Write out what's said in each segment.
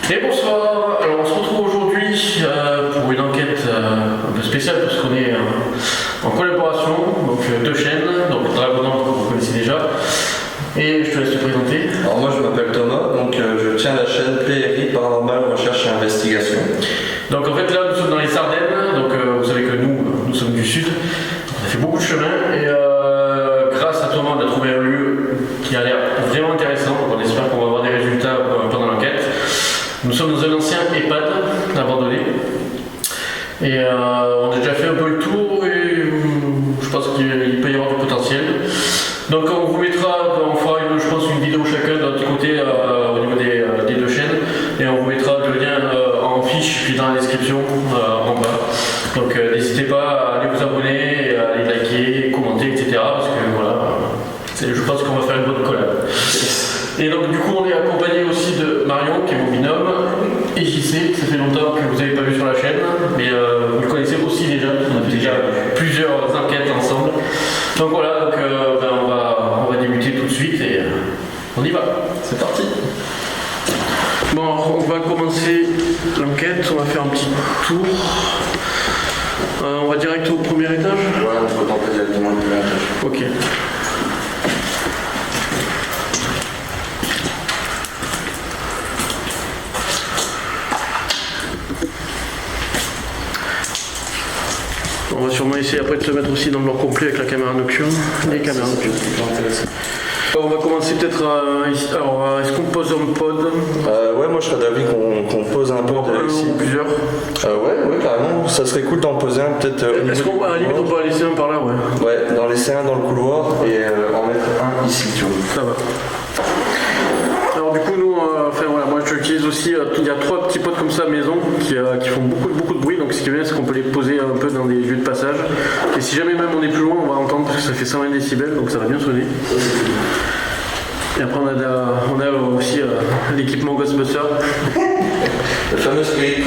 Et bonsoir, alors on se retrouve aujourd'hui pour une enquête un peu spéciale parce qu'on est en collaboration, donc deux chaînes, donc Dragonant que vous connaissez déjà, et je te laisse te présenter. Alors moi je m'appelle Thomas, donc je tiens la chaîne PRI Paranormal Recherche et Investigation. Donc en fait là nous sommes dans les Ardennes, donc vous savez que nous sommes du sud, on a fait beaucoup de chemin et grâce à Thomas on a trouvé un lieu qui a l'air vraiment intéressant, donc on espère qu'on va avoir des résultats pendant l'enquête. Nous sommes dans un ancien EHPAD abandonné et on a déjà fait un peu le tour et je pense qu'il peut y avoir du potentiel. Donc on vous mettra, on fera je pense une vidéo chacun d'un petit côté au niveau des deux chaînes et on vous mettra le lien en fiche puis dans la description en bas. Donc n'hésitez pas à aller vous abonner, à aller liker, commenter, etc. Parce que voilà, je pense qu'on va faire une bonne collab. Et donc du coup on est accompagné aussi de Marion qui est mon binôme et JC, ça fait longtemps que vous n'avez pas vu sur la chaîne, mais vous le connaissez aussi déjà, on a fait déjà plusieurs enquêtes ensemble. Donc voilà, donc, on va débuter tout de suite et on y va, c'est parti. Bon, on va commencer l'enquête, on va faire un petit tour. On va direct au premier étage. Ouais, on peut tenter directement le premier étage. Ok. On va sûrement essayer après de se mettre aussi dans le blanc complet avec la caméra nocturne. Les caméras nocturnes. On va commencer peut-être ici. Alors, est-ce qu'on pose un pod Ouais, moi je serais d'avis qu'on pose un pod ici. Ou plusieurs Ouais, carrément. Ça serait cool d'en poser un peut-être. Est-ce qu'on à la limite on peut en laisser un par là, ouais. Ouais, d'en laisser un dans le couloir et en mettre un ici, tu vois. Ça va. Alors du coup nous, voilà, moi j'utilise aussi, il y a 3 petits pods comme ça maison qui font beaucoup de bruit, donc ce qui est bien c'est qu'on peut les poser un peu dans des lieux de passage. Et si jamais même on est plus loin, on va entendre parce que ça fait 120 décibels, donc ça va bien sonner. Et après on a aussi l'équipement Ghostbuster. Le fameux spirit.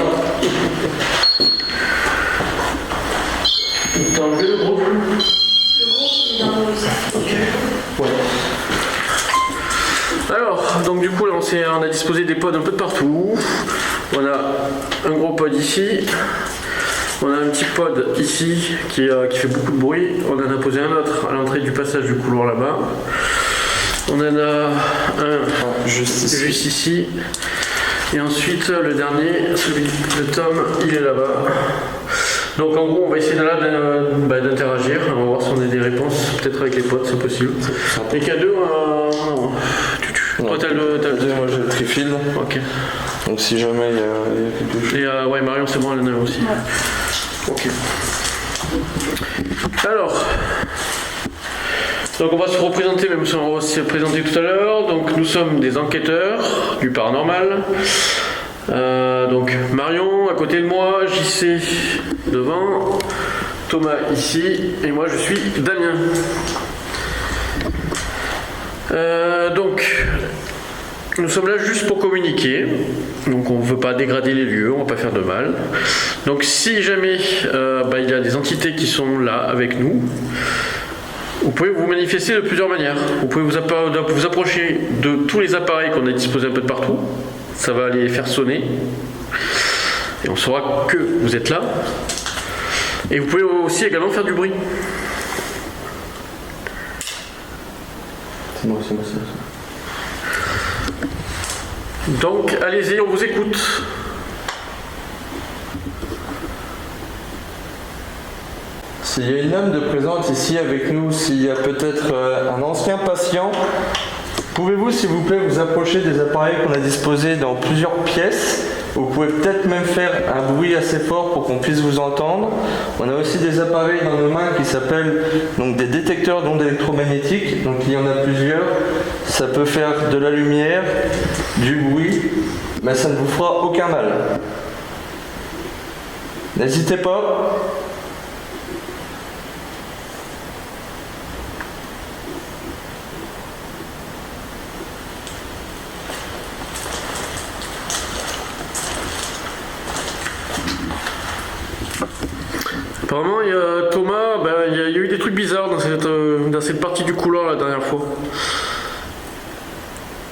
T'as enlevé le gros flux ? Le gros, il est dans le sac. Ouais. Alors, donc du coup là on a disposé des pods un peu de partout. On a un gros pod ici. On a un petit pod ici qui fait beaucoup de bruit. On en a posé un autre à l'entrée du passage du couloir là-bas. On en a un juste ici. Et ensuite le dernier, celui de Tom, il est là-bas. Donc en gros on va essayer d'interagir, on va voir si on a des réponses, peut-être avec les potes c'est possible. Et qu'il y a deux, non. Toi t'as le... Moi j'ai le trifield. Ok. Donc si jamais il y a quelque chose. Et ouais Marion c'est bon, elle en a aussi. Ok. Alors... Donc on va se représenter, même si on va se présenter tout à l'heure. Donc nous sommes des enquêteurs du paranormal. Donc Marion à côté de moi, JC devant, Thomas ici et moi je suis Damien. Donc nous sommes là juste pour communiquer, donc on ne veut pas dégrader les lieux, on ne va pas faire de mal. Donc si jamais il y a des entités qui sont là avec nous, vous pouvez vous manifester de plusieurs manières. Vous pouvez vous approcher de tous les appareils qu'on a disposés un peu de partout. Ça va les faire sonner. Et on saura que vous êtes là. Et vous pouvez aussi également faire du bruit. C'est moi. Donc allez-y, on vous écoute. Si S'il y a une dame de présente ici avec nous, s'il y a peut-être un ancien patient, pouvez-vous s'il vous plaît vous approcher des appareils qu'on a disposés dans plusieurs pièces? Vous pouvez peut-être même faire un bruit assez fort pour qu'on puisse vous entendre. On a aussi des appareils dans nos mains qui s'appellent donc des détecteurs d'ondes électromagnétiques. Donc il y en a plusieurs. Ça peut faire de la lumière, du bruit, mais ça ne vous fera aucun mal. N'hésitez pas. Apparemment, il y a Thomas, il y a eu des trucs bizarres dans cette partie du couloir la dernière fois.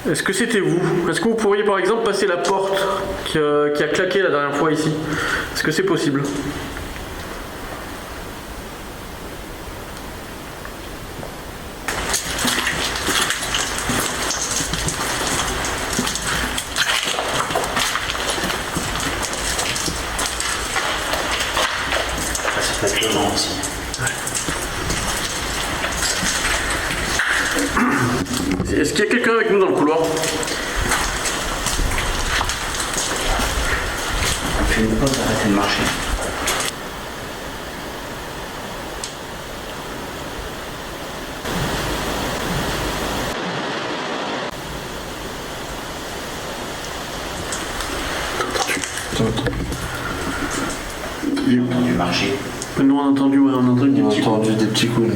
Est-ce que c'était vous? Est-ce que vous pourriez par exemple passer la porte qui a claqué la dernière fois ici? Est-ce que c'est possible? Ça peut être le vent aussi. Est-ce qu'il y a quelqu'un avec nous dans le couloir? On fait une pause, arrêtez de marcher. Du marché. Nous on a entendu, ouais, on a entendu des petits coups. Des petits coups.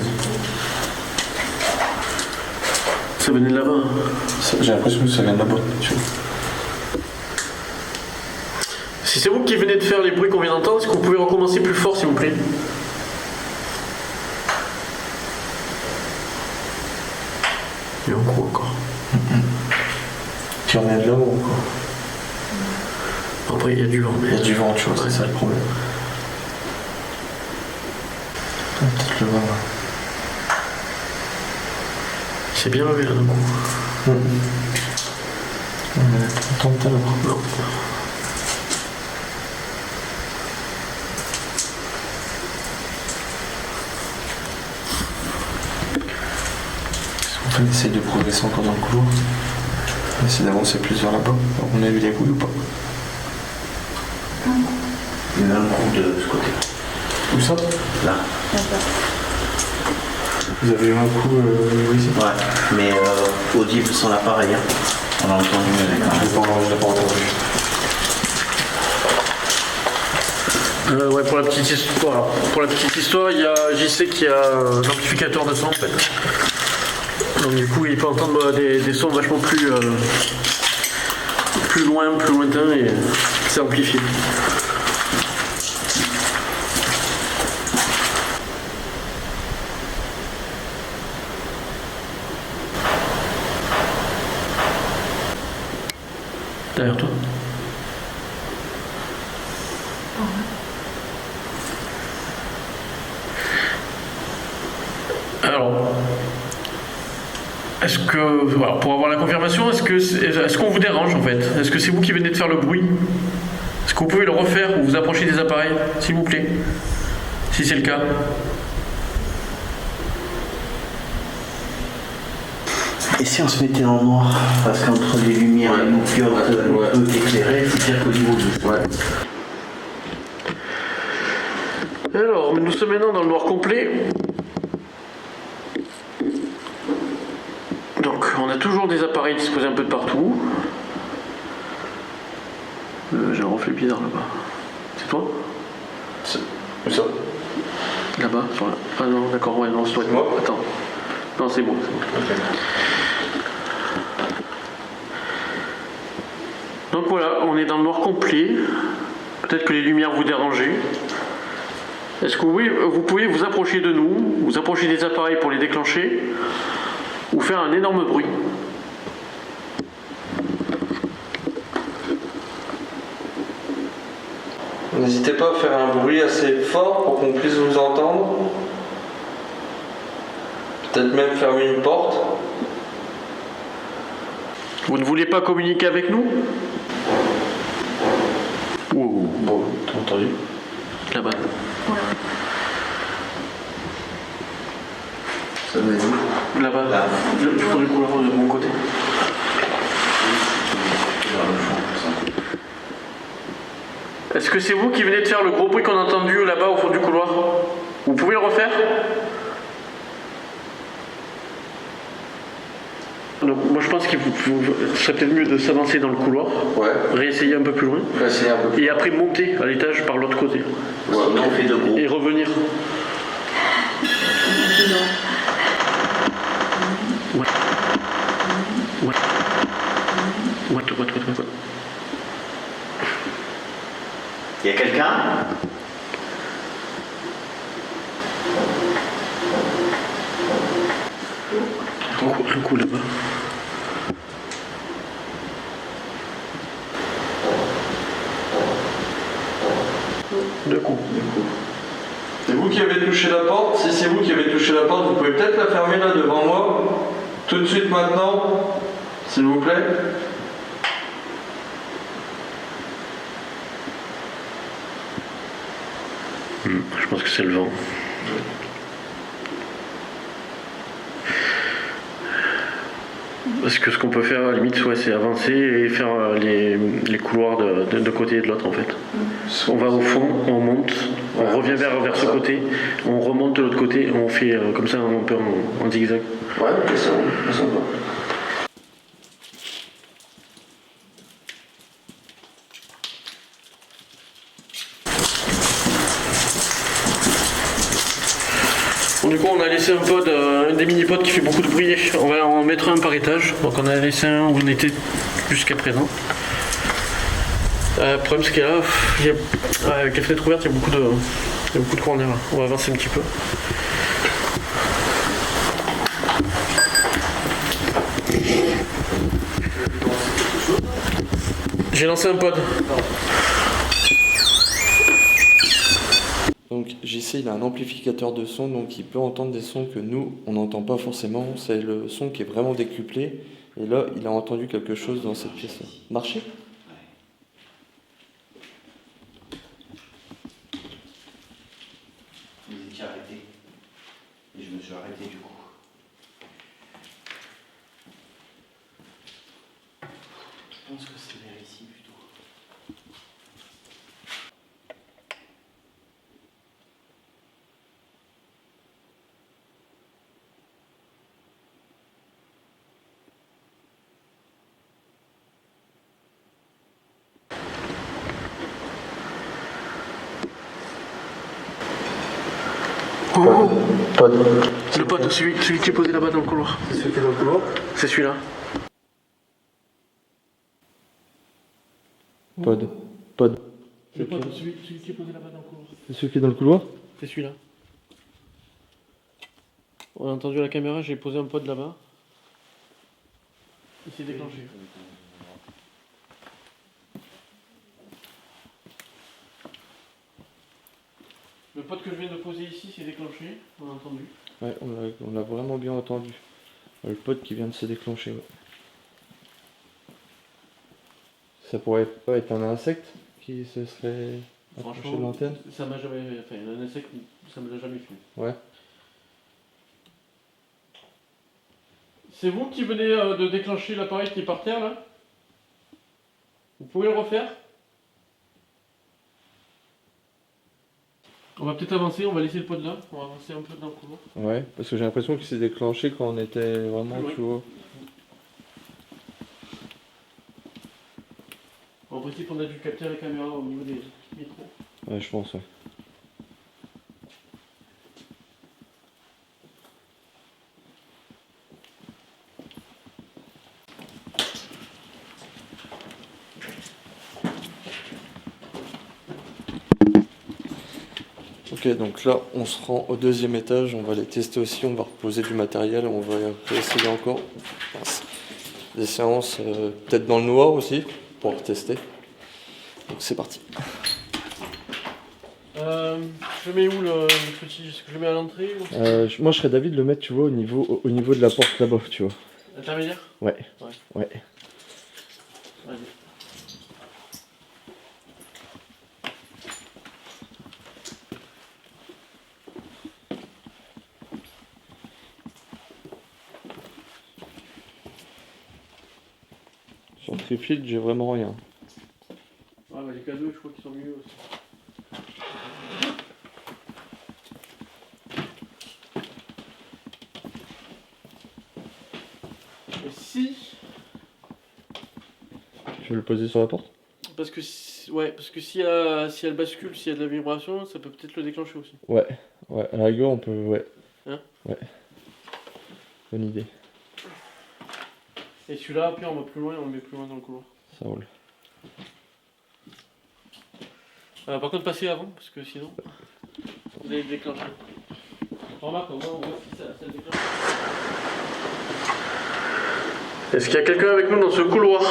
Ça venait de là-bas. Hein. J'ai l'impression que ça vient de là-bas. Si c'est vous qui venez de faire les bruits qu'on vient d'entendre, est-ce que vous pouvez recommencer plus fort s'il vous plaît? Il y a un coup encore. Tu remets de là ou quoi? Après il y a du vent. Mais... Il y a du vent, tu vois, c'est ça le problème. Peut-être le vent là. C'est bien levé là d'un coup. On tombe tout à l'heure. Non. En fait, on essaye de progresser encore dans le couloir. On essaie d'avancer plus vers là-bas. On a vu les couilles ou pas? Il y a un coup de ce côté. Où ça? Là. Vous avez eu un coup ici? Ouais, mais audible sans l'appareil. Hein. On a entendu, mais Je l'ai pas entendu. Ouais, pour la petite histoire, il y a JC qui a un amplificateur de son en fait. Donc du coup, il peut entendre des sons vachement plus lointains et c'est amplifié. Derrière toi. Alors, est-ce que, voilà, pour avoir la confirmation, est-ce qu'on vous dérange en fait? Est-ce que c'est vous qui venez de faire le bruit? Est-ce que vous pouvez le refaire ou vous approcher des appareils, s'il vous plaît? Si c'est le cas. Et si on se mettait dans le noir? Parce qu'entre les lumières et les loupiottes, on peut éclairer, c'est pire qu'au niveau du. Ouais. Alors, nous sommes maintenant dans le noir complet. Donc, on a toujours des appareils disposés un peu de partout. J'ai un reflet bizarre là-bas. C'est toi? Où ça? Là-bas, sur là. Ah non, d'accord, ouais, non, c'est toi. Moi? Attends. Non, c'est bon, c'est bon. Ok. Donc voilà, on est dans le noir complet. Peut-être que les lumières vous dérangeaient. Est-ce que vous pouvez vous approcher de nous, vous approcher des appareils pour les déclencher, ou faire un énorme bruit? N'hésitez pas à faire un bruit assez fort pour qu'on puisse vous entendre. Peut-être même fermer une porte. Vous ne voulez pas communiquer avec nous? Bon, t'as entendu? Là-bas. Ça veut dire Là-bas, Là. je prends le couloir de mon côté. vers le fond, comme ça. Est-ce que c'est vous qui venez de faire le gros bruit qu'on a entendu là-bas au fond du couloir? Vous pouvez le refaire? Donc, moi je pense qu'il serait peut-être mieux de s'avancer dans le couloir, Ouais. réessayer un peu plus loin, Là, c'est un peu. et après monter à l'étage par l'autre côté, Ouais, on fait deux groupes. et revenir. What? What? What? Il y a quelqu'un? Un coup là-bas. Deux coups. C'est vous qui avez touché la porte. Si c'est vous qui avez touché la porte, vous pouvez peut-être la fermer là devant moi. Tout de suite maintenant, s'il vous plaît. Je pense que c'est le vent. Parce que ce qu'on peut faire à la limite, ouais, c'est avancer et faire les couloirs de côté et de l'autre en fait. On va au fond, on monte, on revient vers ce côté, on remonte de l'autre côté, on fait comme ça un peu en zigzag. Ouais, ok, ça va. Ça va. Bon, du coup, on a laissé un pod, un des mini-pods qui fait beaucoup de bruit. On va en mettre un par étage. Donc, on a laissé un où on était jusqu'à présent. Le problème, c'est qu'il y a là, avec les fenêtres ouvertes, il y a beaucoup de courant d'air. On va avancer un petit peu. J'ai lancé un pod. Donc JC il a un amplificateur de son, donc il peut entendre des sons que nous on n'entend pas forcément. C'est le son qui est vraiment décuplé. Et là il a entendu quelque chose dans cette pièce. Marché? Vous étiez arrêté. Et je me suis arrêté du coup. Je pense que c'est vers ici plutôt. Le pod, celui qui est posé là-bas dans le couloir. C'est celui qui est dans le couloir? C'est celui-là. Pod. Le pod, celui qui est posé là-bas dans le couloir. C'est celui qui est dans le couloir? C'est celui-là. On a entendu la caméra, j'ai posé un pod là-bas. Il s'est déclenché. Le pod que je viens de poser ici s'est déclenché, on a entendu. Ouais, on l'a vraiment bien entendu. Le pod qui vient de se déclencher. Ouais. Ça pourrait pas être un insecte qui se serait approché de l'antenne? Ça m'a jamais. Enfin, un insecte, ça me l'a jamais fait. Ouais. C'est vous qui venez de déclencher l'appareil qui est par terre là? Vous pouvez le refaire? On va peut-être avancer, on va laisser le pod là, on va avancer un peu dans le couloir. Ouais, parce que j'ai l'impression qu'il s'est déclenché quand on était vraiment Ouais. plus haut. En principe, on a dû capter la caméra au niveau des micros. Ouais, je pense, ouais. Ok, donc là, on se rend au deuxième étage, on va les tester aussi, on va reposer du matériel, on va essayer encore des séances, peut-être dans le noir aussi, pour tester. Donc c'est parti. Je mets où le petit? Est-ce que je le mets à l'entrée ou... Moi, je serais d'avis de le mettre, tu vois, au niveau de la porte là-bas, tu vois. Intermédiaire? Ouais. Ouais. Ouais. Vas-y. Sur Trifield, j'ai vraiment rien. Ah bah les cadeaux, je crois qu'ils sont mieux aussi. Et si... Je vais le poser sur la porte. Parce que si elle bascule, s'il y a de la vibration, ça peut peut-être le déclencher aussi. Ouais, à la rigueur, on peut... Ouais. Hein? Ouais. Bonne idée. Et celui-là, puis on va plus loin, on le met plus loin dans le couloir. Ça roule. Par contre, passez avant, parce que sinon, vous allez le déclencher. Remarque, on voit si ça le déclenche. Est-ce qu'il y a quelqu'un avec nous dans ce couloir?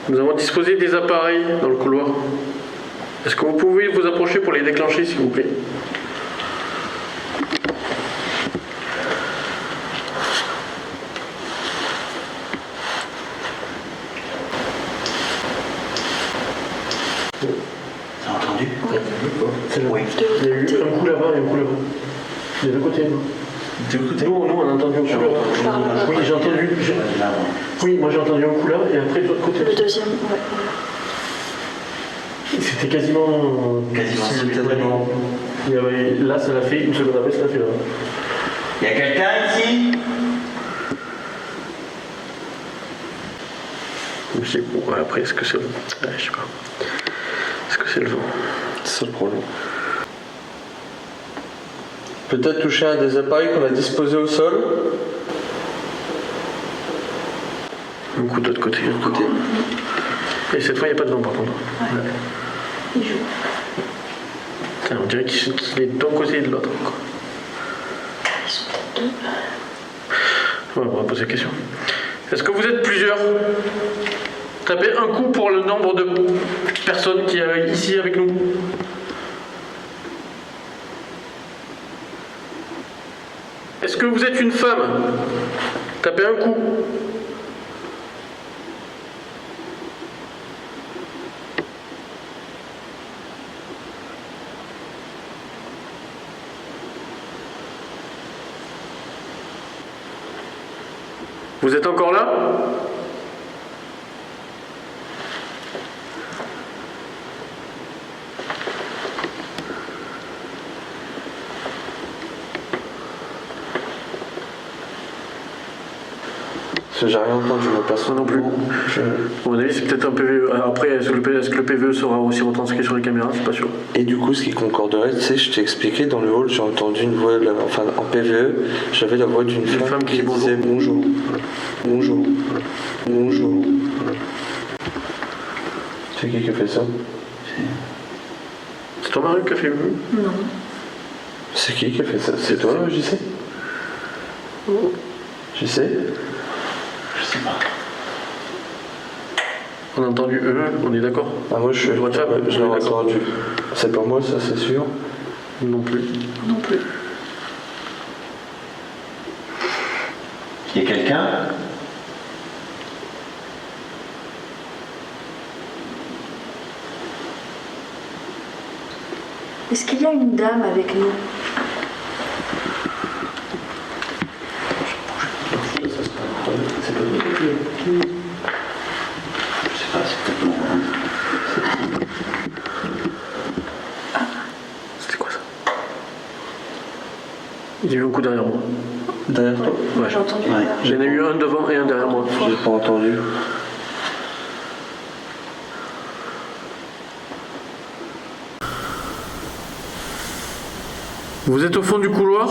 Nous avons disposé des appareils dans le couloir. Est-ce que vous pouvez vous approcher pour les déclencher, s'il vous plaît? T'as entendu? Oui. Il y a eu un coup là-bas et un coup là-bas. Des deux côtés, non? De l'autre côté? Nous, on a entendu un coup là-bas. Oui, j'ai entendu. Oui, moi j'ai entendu un coup là et après de l'autre côté. Le deuxième, ouais. C'était quasiment. Simultanément. Il y avait, là, ça l'a fait, une seconde après, ça l'a fait là. Y'a quelqu'un ici? Je sais pas, ouais, après, est-ce que c'est le. Ouais, je sais pas. Est-ce que c'est le vent? C'est ça le problème. Peut-être toucher un des appareils qu'on a disposés au sol. Un coup de l'autre côté. Et cette fois, il n'y a pas de vent par contre. Ouais. Il joue. Putain, on dirait qu'il est d'un côté et de l'autre. Ils sont peut-être deux. Ouais, on va poser la question. Est-ce que vous êtes plusieurs? Tapez un coup pour le nombre de personnes qui est ici avec nous. Est-ce que vous êtes une femme? Tapez un coup. Vous êtes encore là? Parce que j'ai rien entendu, moi, personne non plus. À mon avis, c'est peut-être un PVE. Après, est-ce que le PVE sera aussi retranscrit sur les caméras? C'est pas sûr. Et du coup, ce qui concorderait, tu sais, je t'ai expliqué, dans le hall, j'ai entendu une voix, enfin, en PVE, j'avais la voix d'une femme qui disait bonjour. Bonjour. Bonjour. C'est qui a fait ça? C'est ton mari qui a fait le Non. C'est qui a fait ça? C'est toi, JC? JC? Je sais pas. On a entendu eux, on est d'accord? Ah, moi, je l'ai entendu. C'est pas moi, ça, c'est sûr. Non plus. Non plus. Y'a quelqu'un? Est-ce qu'il y a une dame avec nous? Je sais pas, c'est peut-être moi. C'était quoi ça? Il y a eu un coup derrière moi. Derrière toi? Ouais. J'ai entendu. Ouais. J'en ai eu un devant et un derrière moi. J'ai pas entendu. Vous êtes au fond du couloir?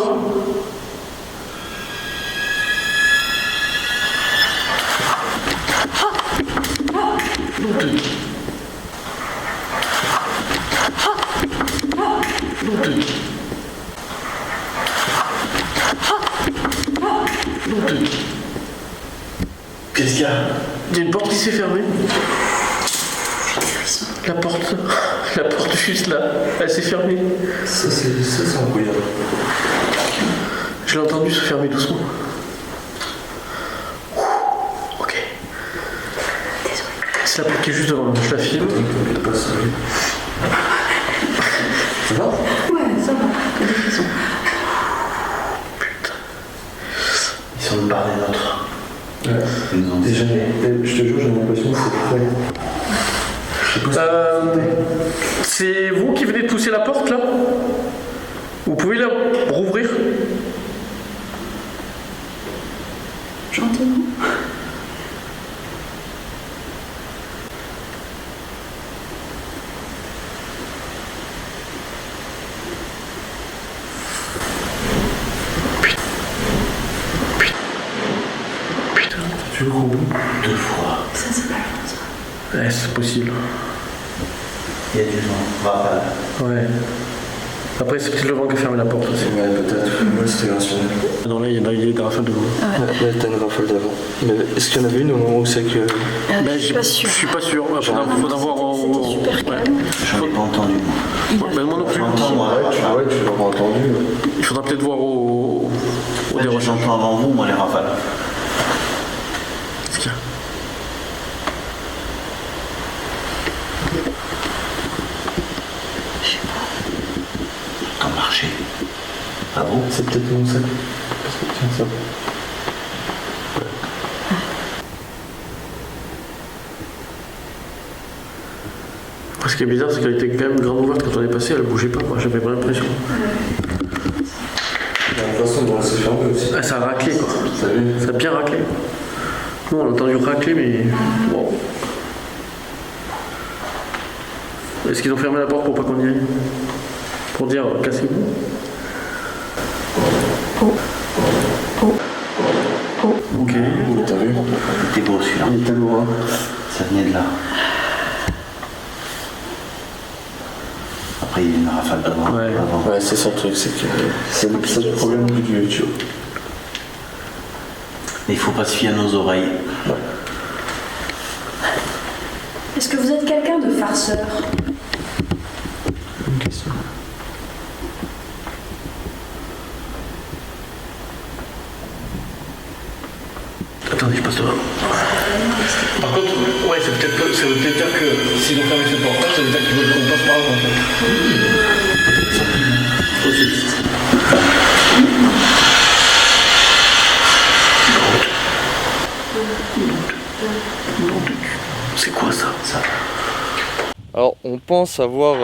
Qu'est-ce qu'il y a? Il y a une porte qui s'est fermée. La porte juste là, elle s'est fermée. Ça, c'est incroyable. Je l'ai entendu se fermer doucement. Ok. C'est la porte qui est juste devant moi, je la filme. Ça va? Ouais, ça va. Que des frissons. Ils sont de part des nôtres. Ouais. Ils nous ont dit. Je te jure, j'ai l'impression que c'est frais. Je sais pas C'est vous qui venez de pousser la porte là? Vous pouvez la rouvrir? Gentiment. Putain, tu le roules 2 fois. Ça, c'est pas long, ça. Ouais, c'est possible. Il y a du vent. Rafale. Ouais. Après, c'est peut-être le vent qui a fermé la porte aussi. Ouais, peut-être. Moi, c'était rationnel. Non, là, il y en a des rafales de vent. Là, t'as une rafale d'avant. Mais est-ce qu'il y en avait une au moment où c'est que. Je suis pas sûre. Je suis pas sûr. Il faudra voir C'était super calme. J'en ai pas entendu. Ben, moi non plus. J'entends, moi. Ouais, tu l'auras entendu. Il faudra peut-être voir au dérochage. J'entends avant vous, moi, les rafales. Qu'est-ce qu'il y a? J'entends marcher. Ah bon? C'est peut-être mon sac. Parce que tiens ça. Ce qui est bizarre, c'est qu'elle était quand même grande ouverte quand on est passé, elle bougeait pas, moi j'avais pas l'impression. De toute façon, on s'est fermé aussi. Ah, ça a raclé quoi. T'as vu? Ça a bien raclé. Nous on a entendu racler, mais bon. Est-ce qu'ils ont fermé la porte pour pas qu'on y aille? Pour dire cassez-vous? Ok. T'as vu? Il était beau celui-là. Il était lourd, hein. Ça venait de là. Après, il y a une rafale d'avant. Ouais. Avant. Ouais, c'est son truc, c'est que c'est le problème du YouTube. Il faut pas se fier à nos oreilles. Est-ce que vous êtes quelqu'un de farceur? Une question. Attendez, je passe devant. Par contre, ouais, ça veut peut-être dire que s'ils ont fermé cette porte-là, ça veut dire qu'ils veulent qu'on passe par là en fait. C'est quoi ça? Alors, on pense avoir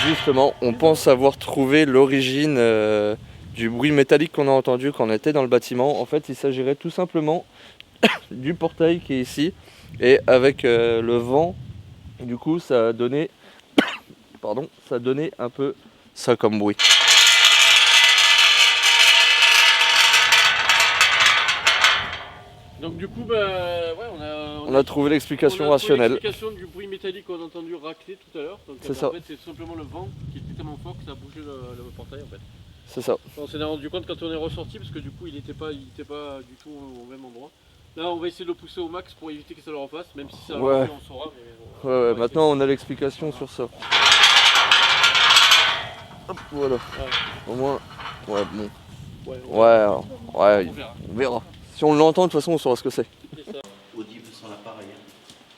justement, on pense avoir trouvé l'origine du bruit métallique qu'on a entendu quand on était dans le bâtiment. En fait, il s'agirait tout simplement du portail qui est ici, et avec le vent, du coup, ça a donné, pardon, ça a donné un peu ça comme bruit. Donc du coup, bah, ouais, On a trouvé l'explication rationnelle. l'explication du bruit métallique qu'on a entendu racler tout à l'heure. Donc C'est ça. en fait, c'est simplement le vent qui était tellement fort que ça a bougé le portail en fait. C'est ça. On s'en est rendu compte quand on est ressorti parce que du coup, il était pas du tout au même endroit. Là, on va essayer de le pousser au max pour éviter que ça le refasse, même si ça le Ouais. refait, on saura. Mais Ouais, maintenant on a l'explication sur ça. Hop, voilà. Au moins, ouais, bon. Ouais, Ouais, on verra. on verra. Si on l'entend, de toute façon, on saura ce que c'est. Audible sans l'appareil.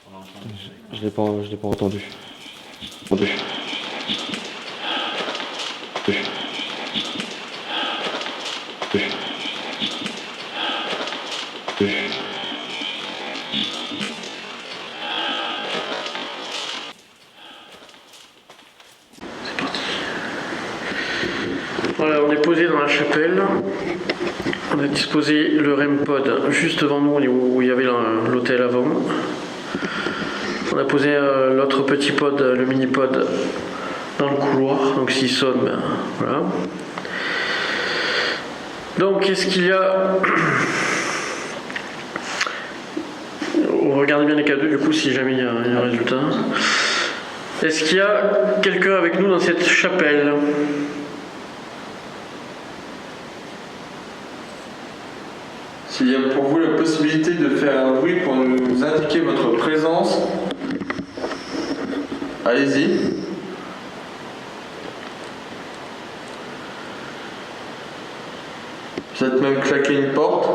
On l'entend. Je l'ai pas entendu. Voilà, on est posé dans la chapelle. On a disposé le REM pod juste devant nous, où il y avait l'hôtel avant. On a posé l'autre petit pod, le mini pod, dans le couloir. Donc s'il sonne, ben voilà. Donc qu'est-ce qu'il y a? Regardez bien les cadeaux du coup si jamais il y a un résultat. Est-ce qu'il y a quelqu'un avec nous dans cette chapelle? S'il y a pour vous la possibilité de faire un bruit pour nous indiquer votre présence, allez-y. Peut-être même claquer une porte.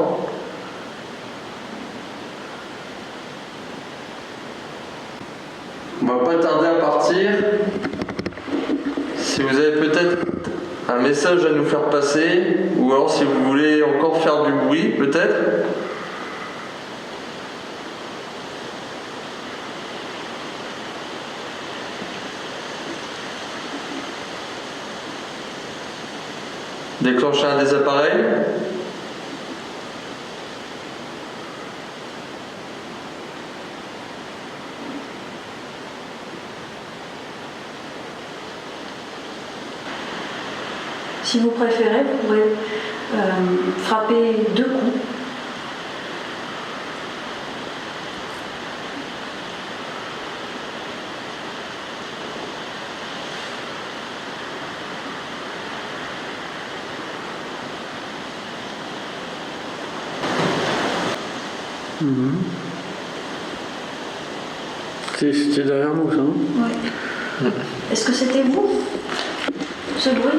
On va pas tarder à partir. Si vous avez peut-être un message à nous faire passer, ou alors si vous voulez encore faire du bruit, peut-être. Déclencher un des appareils. Si vous préférez, vous pourrez frapper 2 coups. C'était derrière nous, ça, non? Oui. Est-ce que c'était vous, ce bruit?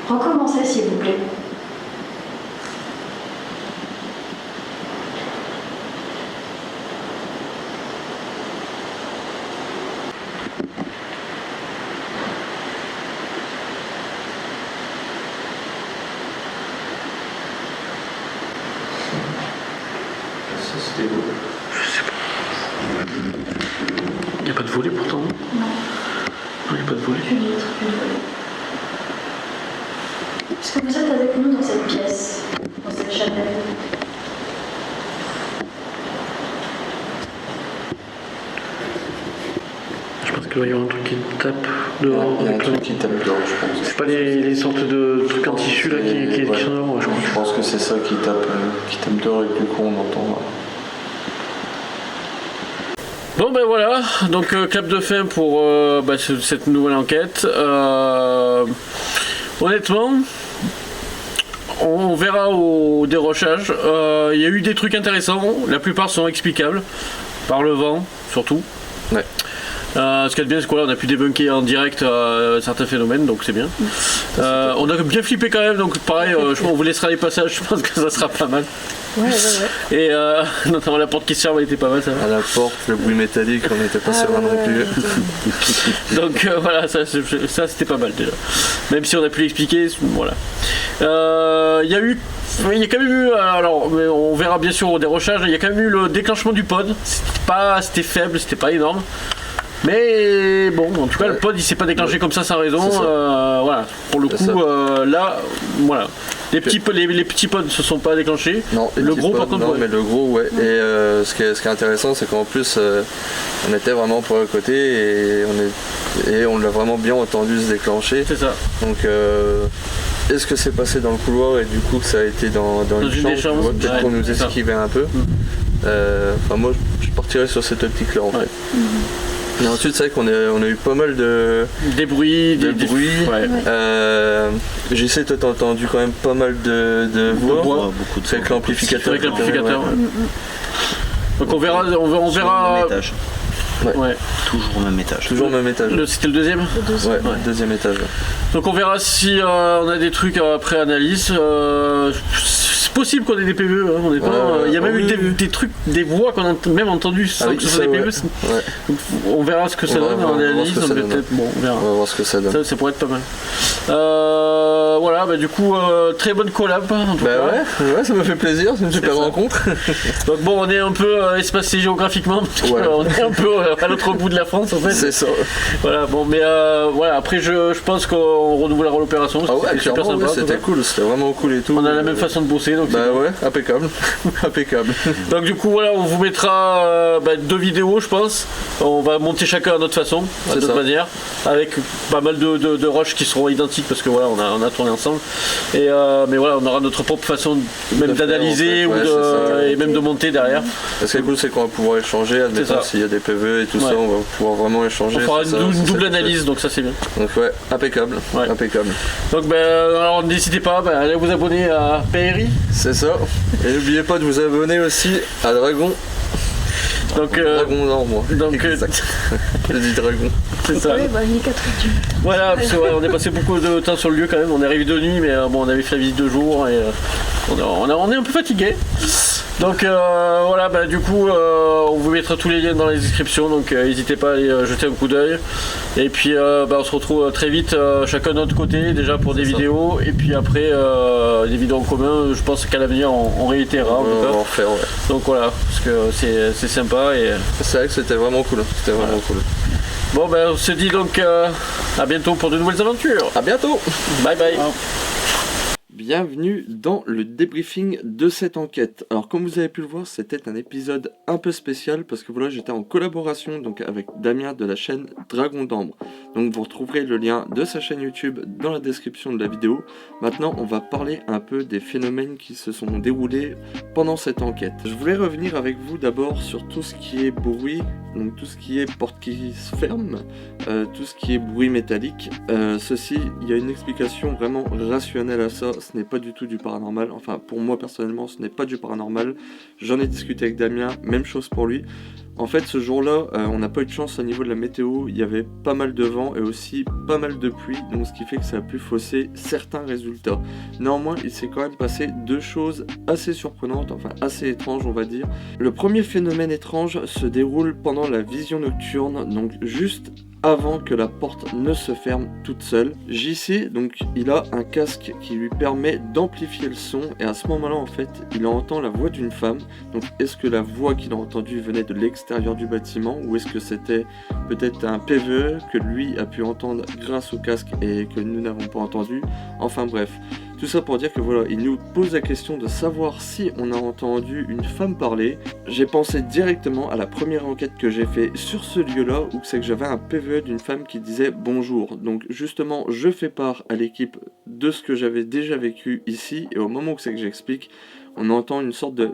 Recommencez, s'il vous plaît. Ça, c'était beau. Je sais pas. Il n'y a pas de volet pourtant, non? Non. Il n'y a pas de volet. Plus de vitre, plus de volet. Est-ce que vous êtes avec nous dans cette pièce, dans cette chapelle? Je pense qu'il va y avoir un truc qui tape dehors. Il y a un truc qui tape dehors, je pense. C'est pas les sortes de trucs en tissu là qui sont dehors, ouais, je crois. Je pense que c'est ça qui tape dehors et du coup on entend. Bon ben voilà, donc clap de fin pour cette nouvelle enquête. Honnêtement, on verra au dérochage. Il y a eu des trucs intéressants, la plupart sont explicables, par le vent surtout. Ouais. Ce qui est bien, c'est qu'on a pu débunker en direct certains phénomènes, donc c'est bien. On a bien flippé quand même, donc pareil, on vous laissera les passages, je pense que ça sera pas mal. Ouais. Et notamment la porte qui se ferme, elle était pas mal, ça. À la porte, le bruit métallique, on n'était pas serein non plus. Donc voilà, ça c'était pas mal déjà. Même si on a pu l'expliquer, voilà. Il y a quand même eu, alors mais on verra bien sûr au dérochage, il y a quand même eu le déclenchement du pod. C'était faible, c'était pas énorme. Mais bon, en tout cas, le pod il s'est pas déclenché comme ça sans raison. Voilà, pour le coup, là, voilà. Les petits pods ne se sont pas déclenchés. Non, le gros par contre, non, mais le gros, ouais. Et ce qui est intéressant, c'est qu'en plus, on était vraiment pour le côté et on l'a vraiment bien entendu se déclencher. C'est ça. Donc, est-ce que c'est passé dans le couloir et du coup que ça a été dans une chambre, peut-être qu'on nous esquivait un peu. Enfin, moi, je partirais sur cette optique-là en fait. Et ensuite, c'est vrai qu'on a eu pas mal de bruits. Ouais. J'essaie de t'entendu quand même pas mal de voix. Beaucoup de avec l'amplificateur. Avec l'amplificateur. Donc on verra. Ouais. Toujours au même étage. Toujours au même étage. C'était le deuxième? Ouais, deuxième étage. Donc on verra si on a des trucs après analyse. C'est possible qu'on ait des PVE, hein, on est pas, il y a même eu des trucs, des voix qu'on a même entendues sans que ce soit des PVE. Donc, on verra ce que ça donne en analyse. Bon, on verra. On va voir ce que ça donne. Ça pourrait être pas mal. Voilà, du coup, très bonne collab. En tout cas. Ouais, ça me fait plaisir, c'est une super rencontre. Donc bon, on est un peu espacé géographiquement, parce qu'on est un peu à l'autre bout de la France en fait. C'est ça. Voilà, bon, mais voilà, après je pense qu'on renouvellera l'opération. Ah ouais, super sympa. C'était cool, c'était vraiment cool et tout. On a la même façon de bosser. Donc impeccable. Impeccable. Donc du coup voilà, on vous mettra 2 vidéos je pense. On va monter chacun à notre façon, à notre manière, avec pas mal de rushs qui seront identiques parce que voilà, on a tourné ensemble. Et mais voilà, on aura notre propre façon même d'analyser et même de monter derrière. Ce qui est cool, c'est qu'on va pouvoir échanger, admettons s'il y a des PV et tout ça, on va pouvoir vraiment échanger. On fera une double analyse, donc ça c'est bien. Donc impeccable. Impeccable. Donc alors n'hésitez pas, allez vous abonner à PRI. C'est ça. Et n'oubliez pas de vous abonner aussi à Dragon. Donc Dragon, non, moi. Donc exact. J'ai dit Dragon. C'est ça. Ouais, bah, il est 4h du matin. Voilà, parce que, ouais, on est passé beaucoup de temps sur le lieu quand même. On est arrivé de nuit, mais bon, on avait fait la visite de jour et on est un peu fatigué. Donc voilà, bah, du coup, on vous mettra tous les liens dans la description, donc n'hésitez pas à aller jeter un coup d'œil. Et puis bah, on se retrouve très vite, chacun de notre côté, déjà pour des vidéos, et puis après des vidéos en commun. Je pense qu'à l'avenir on réitérera. En tout cas. On va en faire, ouais. Donc voilà, parce que c'est sympa et C'est vrai que c'était vraiment cool. C'était vraiment cool. bon, ben on se dit donc à bientôt pour de nouvelles aventures. À bientôt. Bye bye. Bienvenue dans le débriefing de cette enquête. Alors comme vous avez pu le voir, c'était un épisode un peu spécial parce que voilà, j'étais en collaboration donc avec Damien de la chaîne Dragon d'Ambre. Donc vous retrouverez le lien de sa chaîne YouTube dans la description de la vidéo. Maintenant, on va parler un peu des phénomènes qui se sont déroulés pendant cette enquête. Je voulais revenir avec vous d'abord sur tout ce qui est bruit, donc tout ce qui est porte qui se ferme, tout ce qui est bruit métallique. Ceci, il y a une explication vraiment rationnelle à ça. Ce n'est pas du tout du paranormal. Enfin, pour moi personnellement, ce n'est pas du paranormal. J'en ai discuté avec Damien, même chose pour lui. En fait, ce jour-là, on n'a pas eu de chance au niveau de la météo. Il y avait pas mal de vent et aussi pas mal de pluie, donc ce qui fait que ça a pu fausser certains résultats. Néanmoins, il s'est quand même passé deux choses assez surprenantes, enfin assez étranges, on va dire. Le premier phénomène étrange se déroule pendant la vision nocturne, donc juste avant que la porte ne se ferme toute seule. JC, donc, il a un casque qui lui permet d'amplifier le son et à ce moment-là, en fait, il entend la voix d'une femme. Donc, est-ce que la voix qu'il a entendue venait de l'extérieur du bâtiment ou est-ce que c'était peut-être un PVE que lui a pu entendre grâce au casque et que nous n'avons pas entendu? Enfin bref. Tout ça pour dire que voilà, il nous pose la question de savoir si on a entendu une femme parler. J'ai pensé directement à la première enquête que j'ai fait sur ce lieu-là, où c'est que j'avais un PVE d'une femme qui disait bonjour. Donc justement, je fais part à l'équipe de ce que j'avais déjà vécu ici, et au moment où c'est que j'explique, on entend une sorte de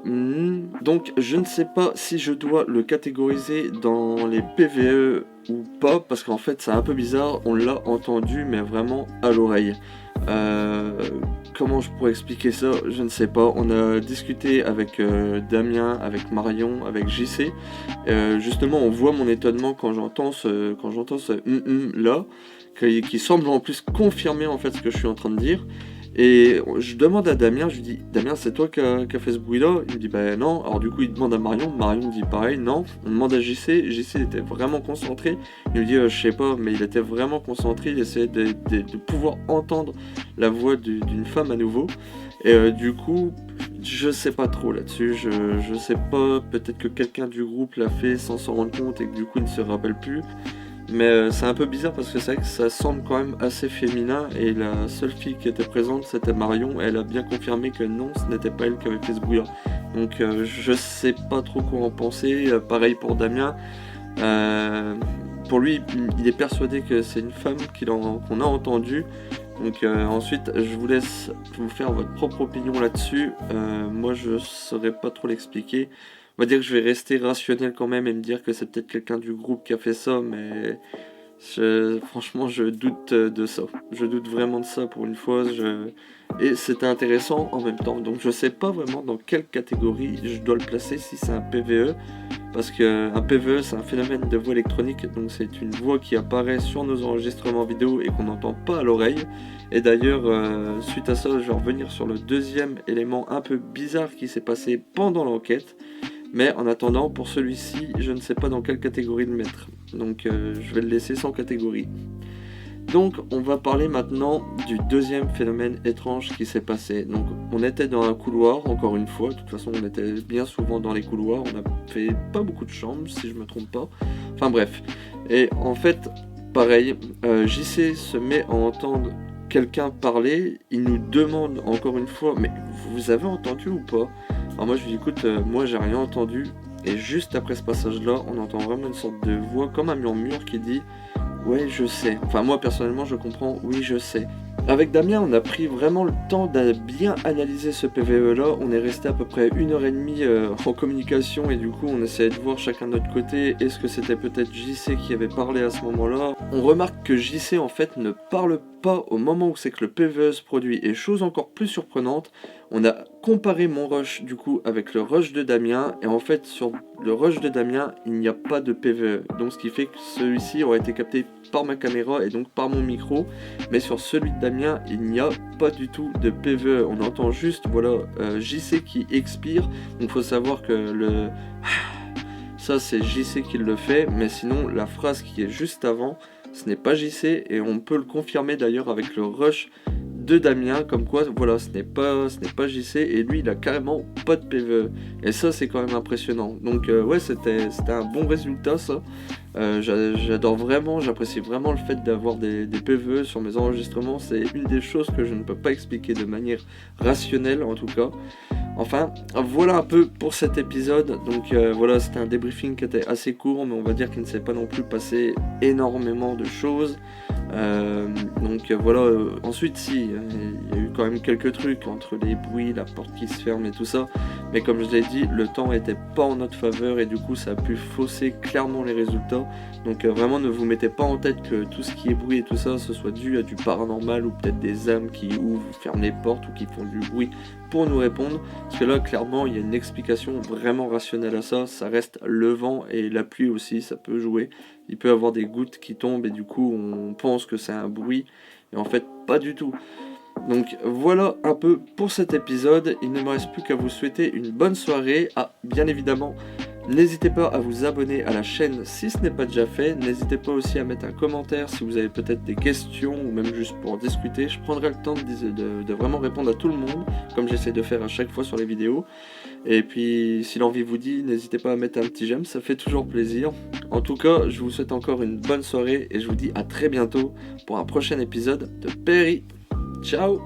donc je ne sais pas si je dois le catégoriser dans les PVE ou pas, parce qu'en fait c'est un peu bizarre, on l'a entendu mais vraiment à l'oreille. Comment je pourrais expliquer ça? Je ne sais pas. On a discuté avec Damien, avec Marion, avec JC. Justement, on voit mon étonnement quand j'entends ce là, qui semble en plus confirmer en fait ce que je suis en train de dire. Et je demande à Damien, je lui dis, Damien, c'est toi qui a fait ce bruit-là? Il me dit, bah non. Alors du coup, il demande à Marion dit pareil, non. On demande à JC était vraiment concentré. Il me dit, je sais pas, mais il était vraiment concentré, il essayait de pouvoir entendre la voix d'une femme à nouveau. Et du coup, je sais pas trop là-dessus, je sais pas, peut-être que quelqu'un du groupe l'a fait sans s'en rendre compte et que du coup, il ne se rappelle plus. Mais c'est un peu bizarre parce que c'est vrai que ça semble quand même assez féminin et la seule fille qui était présente c'était Marion. Elle a bien confirmé que non, ce n'était pas elle qui avait fait ce bruit-là. Donc je sais pas trop quoi en penser. Pareil pour Damien. Pour lui, il est persuadé que c'est une femme qu'on a entendue. Donc ensuite, je vous laisse vous faire votre propre opinion là-dessus. Moi, je saurais pas trop l'expliquer. On va dire que je vais rester rationnel quand même et me dire que c'est peut-être quelqu'un du groupe qui a fait ça, mais franchement je doute de ça. Je doute vraiment de ça pour une fois. Et c'était intéressant en même temps. Donc je sais pas vraiment dans quelle catégorie je dois le placer, si c'est un PVE. Parce qu'un PVE c'est un phénomène de voix électronique. Donc c'est une voix qui apparaît sur nos enregistrements vidéo et qu'on n'entend pas à l'oreille. Et d'ailleurs suite à ça je vais revenir sur le deuxième élément un peu bizarre qui s'est passé pendant l'enquête. Mais en attendant, pour celui-ci, je ne sais pas dans quelle catégorie le mettre. Donc je vais le laisser sans catégorie. Donc on va parler maintenant du deuxième phénomène étrange qui s'est passé. Donc on était dans un couloir, encore une fois. De toute façon on était bien souvent dans les couloirs. On a fait pas beaucoup de chambres si je me trompe pas. Enfin bref. Et en fait, pareil, JC se met à entendre quelqu'un parler. Il nous demande encore une fois, mais vous avez entendu ou pas? Alors moi je lui dis écoute, moi j'ai rien entendu. Et juste après ce passage là, on entend vraiment une sorte de voix comme un murmure qui dit ouais je sais. Enfin moi personnellement je comprends, oui je sais. Avec Damien on a pris vraiment le temps de bien analyser ce PVE là. On est resté à peu près 1h30 en communication et du coup on essayait de voir chacun de notre côté. Est-ce que c'était peut-être JC qui avait parlé à ce moment là? On remarque que JC en fait ne parle pas au moment où c'est que le PVE se produit. Et chose encore plus surprenante, On a comparé mon rush du coup avec le rush de Damien, et en fait sur le rush de Damien il n'y a pas de PVE, donc ce qui fait que celui-ci aurait été capté par ma caméra et donc par mon micro, mais sur celui de Damien il n'y a pas du tout de PVE, on entend juste voilà JC qui expire, donc faut savoir que le ça c'est JC qui le fait, mais sinon la phrase qui est juste avant ce n'est pas JC, et on peut le confirmer d'ailleurs avec le rush de Damien, comme quoi voilà ce n'est pas JC, et lui il a carrément pas de PVE, et ça c'est quand même impressionnant. Donc ouais, c'était un bon résultat ça. J'adore vraiment, j'apprécie vraiment le fait d'avoir des PVE sur mes enregistrements, c'est une des choses que je ne peux pas expliquer de manière rationnelle en tout cas. Enfin, voilà un peu pour cet épisode. Donc voilà, c'était un débriefing qui était assez court, mais on va dire qu'il ne s'est pas non plus passé énormément de choses. Donc voilà, ensuite si, il y a eu quand même quelques trucs entre les bruits, la porte qui se ferme et tout ça. Mais comme je l'ai dit, le temps était pas en notre faveur et du coup ça a pu fausser clairement les résultats. Donc vraiment ne vous mettez pas en tête que tout ce qui est bruit et tout ça, ce soit dû à du paranormal ou peut-être des âmes qui ouvrent, ferment les portes ou qui font du bruit pour nous répondre. Parce que là clairement il y a une explication vraiment rationnelle à ça, ça reste le vent et la pluie aussi, ça peut jouer. Il peut y avoir des gouttes qui tombent et du coup on pense que c'est un bruit et en fait pas du tout. Donc voilà un peu pour cet épisode, il ne me reste plus qu'à vous souhaiter une bonne soirée. Ah, bien évidemment, n'hésitez pas à vous abonner à la chaîne si ce n'est pas déjà fait. N'hésitez pas aussi à mettre un commentaire si vous avez peut-être des questions ou même juste pour discuter. Je prendrai le temps de vraiment répondre à tout le monde, comme j'essaie de faire à chaque fois sur les vidéos. Et puis si l'envie vous dit, n'hésitez pas à mettre un petit j'aime, ça fait toujours plaisir. En tout cas, je vous souhaite encore une bonne soirée et je vous dis à très bientôt pour un prochain épisode de Perry. Ciao!